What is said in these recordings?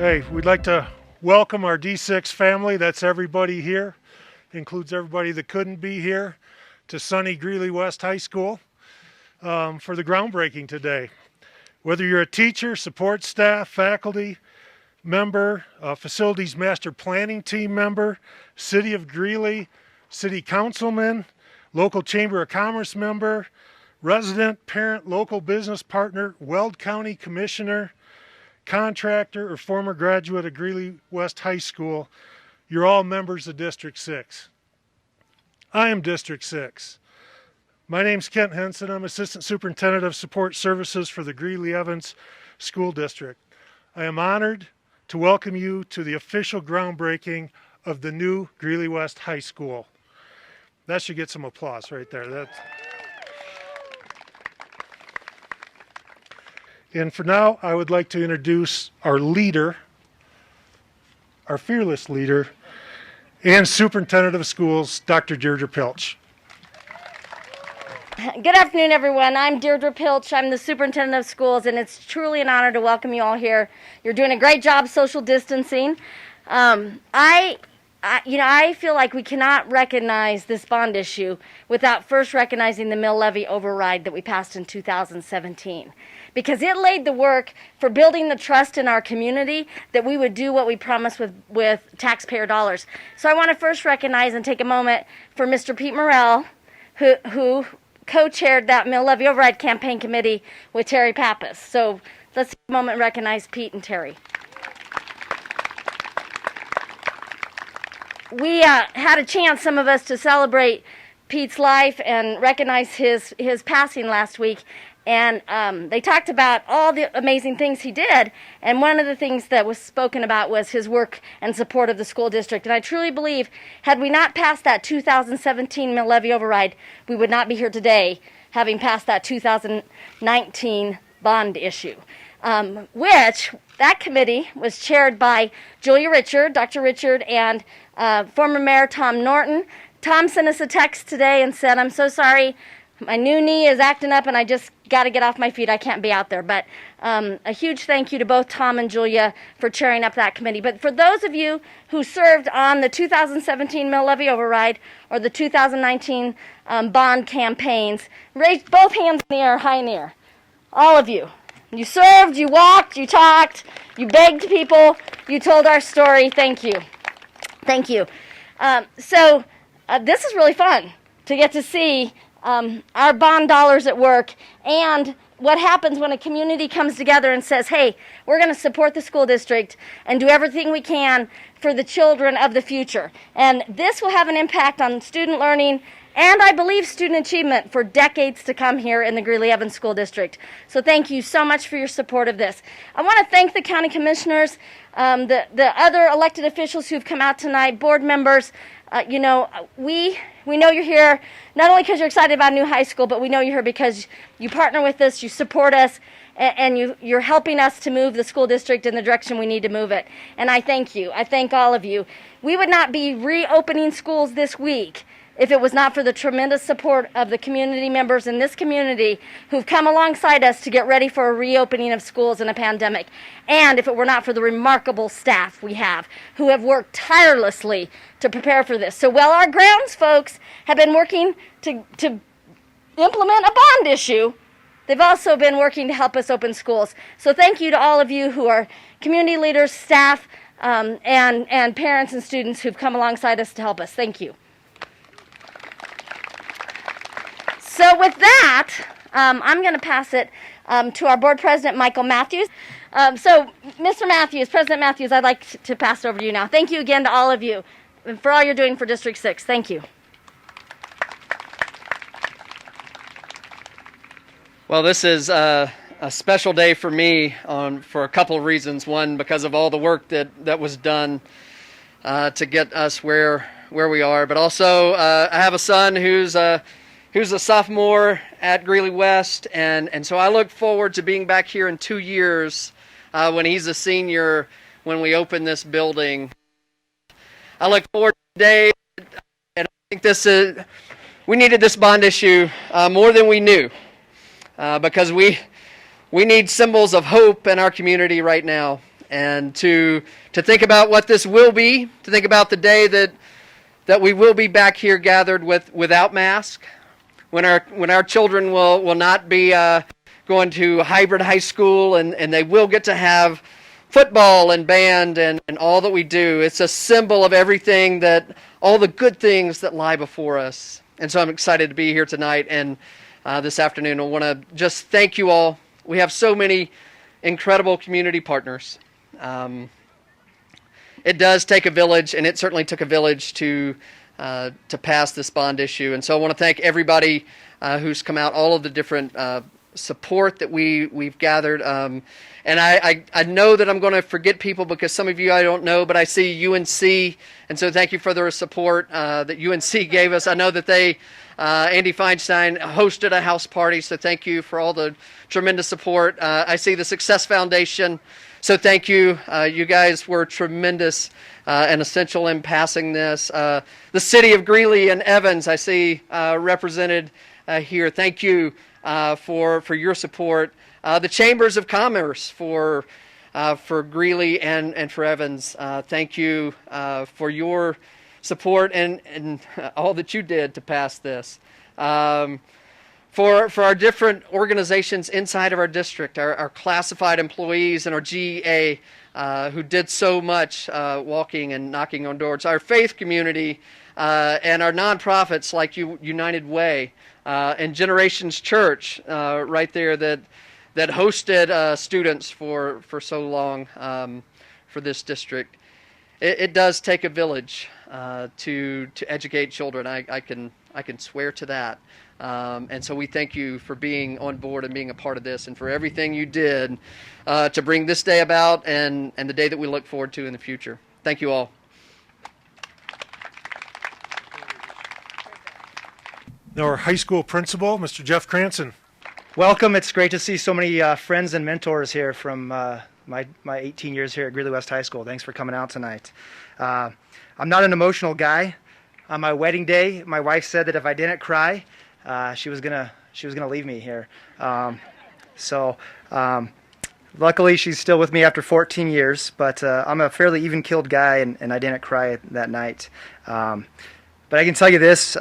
Hey, we'd like to welcome our D6 family. That's everybody here, includes everybody that couldn't be here, to sunny Greeley West High School for the groundbreaking today. Whether you're a teacher, support staff, faculty member, facilities master planning team member, City of Greeley, city councilman, local chamber of commerce member, resident, parent, local business partner, Weld County commissioner, contractor, or former graduate of Greeley West High School, you're all members of District 6. I am District 6. My name's Kent Henson. I'm Assistant Superintendent of Support Services for the Greeley-Evans School District. I am honored to welcome you to the official groundbreaking of the new Greeley West High School. That should get some applause right there. And for now, I would like to introduce our leader, our fearless leader, and Superintendent of Schools, Dr. Deirdre Pilch. Good afternoon, everyone. I'm Deirdre Pilch. I'm the Superintendent of Schools, and it's truly an honor to welcome you all here. You're doing a great job social distancing. I feel like we cannot recognize this bond issue without first recognizing the mill levy override that we passed in 2017. Because it laid the work for building the trust in our community that we would do what we promised with taxpayer dollars. So I want to first recognize and take a moment for Mr. Pete Morrell, who co-chaired that mill levy override campaign committee with Terry Pappas. So let's take a moment and recognize Pete and Terry. We had a chance, some of us, to celebrate Pete's life and recognize his passing last week. And they talked about all the amazing things he did. And one of the things that was spoken about was his work and support of the school district. And I truly believe, had we not passed that 2017 mill levy override, we would not be here today, having passed that 2019 bond issue. Which, that committee was chaired by Julia Richard, Dr. Richard, and former Mayor Tom Norton. Tom sent us a text today and said, "I'm so sorry, my new knee is acting up and I just got to get off my feet. I can't be out there." But a huge thank you to both Tom and Julia for chairing up that committee. But for those of you who served on the 2017 mill levy override or the 2019 bond campaigns, raise both hands in the air, high in the air. All of you. You served, you walked, you talked, you begged people, you told our story. Thank you. Thank you. So this is really fun to get to see our bond dollars at work, and what happens when a community comes together and says, hey, we're going to support the school district and do everything we can for the children of the future. And this will have an impact on student learning and, I believe, student achievement for decades to come here in the Greeley-Evans School District. So thank you so much for your support of this. I want to thank the county commissioners, the other elected officials who've come out tonight, board members. We know you're here not only because you're excited about a new high school, but we know you're here because you partner with us, you support us, and you're helping us to move the school district in the direction we need to move it. And I thank you. I thank all of you. We would not be reopening schools this week if it was not for the tremendous support of the community members in this community who've come alongside us to get ready for a reopening of schools in a pandemic. And if it were not for the remarkable staff we have who have worked tirelessly to prepare for this. So while our grounds folks have been working to implement a bond issue, they've also been working to help us open schools. So thank you to all of you who are community leaders, staff, and parents and students who've come alongside us to help us. Thank you. So with that, I'm going to pass it to our board president, Michael Matthews. So Mr. Matthews, President Matthews, I'd like to pass it over to you now. Thank you again to all of you for all you're doing for District 6. Thank you. Well, this is a special day for me for a couple of reasons. One, because of all the work that was done to get us where we are. But also, I have a son who's a sophomore at Greeley West, and so I look forward to being back here in 2 years when he's a senior, when we open this building. I look forward to today, and I think we needed this bond issue more than we knew, because we need symbols of hope in our community right now. and to think about what this will be, to think about the day that we will be back here gathered without mask, when our children will not be going to hybrid high school, and they will get to have football and band and all that we do. It's a symbol of everything, that all the good things that lie before us. And so I'm excited to be here tonight and this afternoon. I want to just thank you all. We have so many incredible community partners. It does take a village, and it certainly took a village to pass this bond issue. And so I want to thank everybody who's come out, all of the different support that we've gathered. And I know that I'm going to forget people, because some of you I don't know, but I see UNC, and so thank you for their support that UNC gave us. I know that Andy Feinstein hosted a house party, so thank you for all the tremendous support. I see the Success Foundation, so thank you. You guys were tremendous and essential in passing this. The city of Greeley and Evans, I see represented here. Thank you for your support. The Chambers of Commerce for Greeley and for Evans. Thank you for your support and all that you did to pass this. For our different organizations inside of our district, our classified employees and our GEA who did so much walking and knocking on doors, our faith community and our nonprofits like United Way and Generations Church right there that hosted students for so long for this district. It does take a village to educate children. I can swear to that. And so we thank you for being on board and being a part of this, and for everything you did to bring this day about and the day that we look forward to in the future. Thank you all. Now our high school principal, Mr. Jeff Cranston. Welcome. It's great to see so many friends and mentors here from my 18 years here at Greeley West High School. Thanks for coming out tonight. I'm not an emotional guy. On my wedding day, my wife said that if I didn't cry, she was gonna leave me here. Luckily, she's still with me after 14 years. But I'm a fairly even-keeled guy, and I didn't cry that night. But I can tell you this,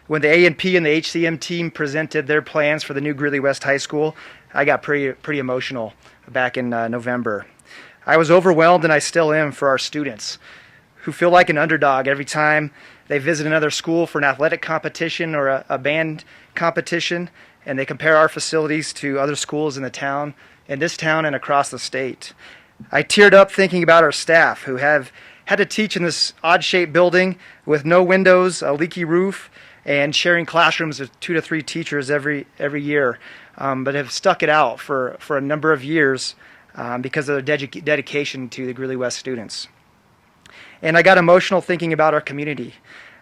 when the A&P and the HCM team presented their plans for the new Greeley West High School, I got pretty emotional back in November. I was overwhelmed, and I still am, for our students who feel like an underdog every time they visit another school for an athletic competition or a band competition, and they compare our facilities to other schools in this town and across the state. I teared up thinking about our staff who have had to teach in this odd-shaped building with no windows, a leaky roof, and sharing classrooms with 2 to 3 teachers every year, but have stuck it out for a number of years because of their dedication to the Greeley West students. And I got emotional thinking about our community,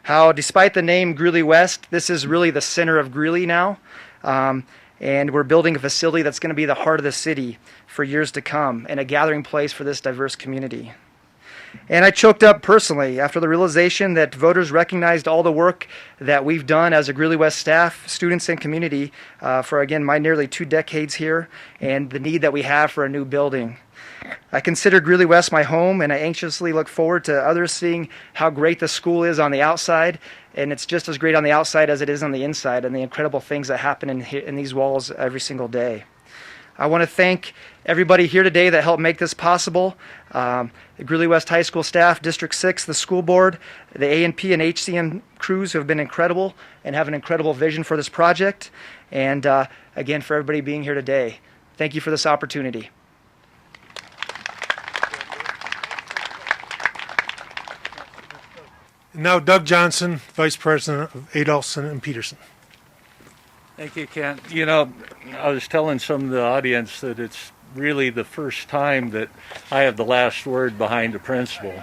how despite the name Greeley West, this is really the center of Greeley now, and we're building a facility that's going to be the heart of the city for years to come, and a gathering place for this diverse community. And I choked up personally after the realization that voters recognized all the work that we've done as a Greeley West staff, students, and community for, again, my nearly 2 decades here, and the need that we have for a new building. I consider Greeley West my home, and I anxiously look forward to others seeing how great the school is on the outside, and it's just as great on the outside as it is on the inside, and the incredible things that happen in these walls every single day. I want to thank everybody here today that helped make this possible. The Greeley West High School staff, District 6, the school board, the A&P and HCM crews who have been incredible and have an incredible vision for this project. And again, for everybody being here today. Thank you for this opportunity. Now Doug Johnson, Vice President of Adolfson and Peterson. Thank you, Kent. You know, I was telling some of the audience that it's really the first time that I have the last word behind a principal.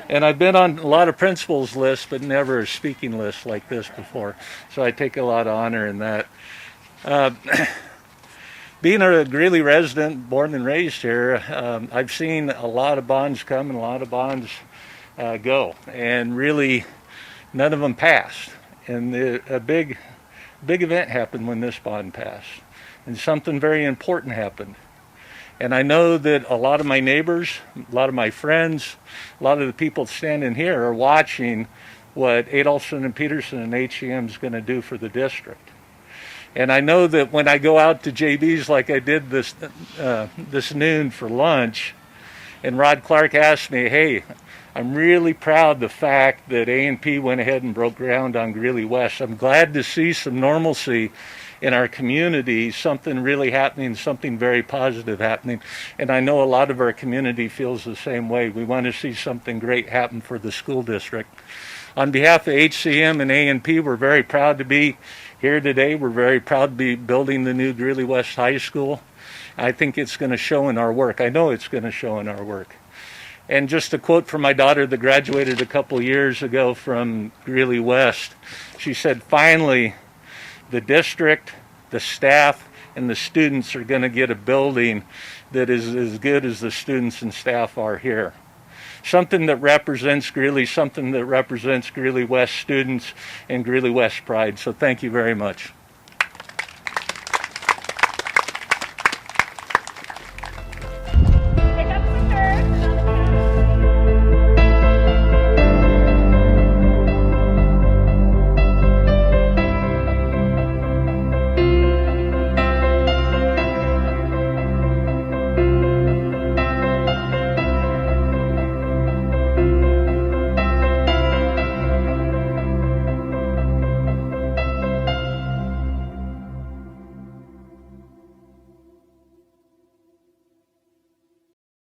And I've been on a lot of principals' lists, but never a speaking list like this before. So I take a lot of honor in that. Being a Greeley resident, born and raised here, I've seen a lot of bonds come and a lot of bonds go. And really, none of them passed. And a big event happened when this bond passed, and something very important happened. And I know that a lot of my neighbors, a lot of my friends, a lot of the people standing here are watching what Adolfson and Peterson and HCM is going to do for the district. And I know that when I go out to JB's like I did this noon for lunch, and Rod Clark asked me, hey, I'm really proud the fact that A&P went ahead and broke ground on Greeley West. I'm glad to see some normalcy in our community, something really happening, something very positive happening. And I know a lot of our community feels the same way. We want to see something great happen for the school district. On behalf of HCM and A&P, we're very proud to be here today. We're very proud to be building the new Greeley West High School. I think it's going to show in our work. I know it's going to show in our work. And just a quote from my daughter that graduated a couple years ago from Greeley West. She said, finally, the district, the staff, and the students are going to get a building that is as good as the students and staff are here. Something that represents Greeley, something that represents Greeley West students and Greeley West pride. So thank you very much.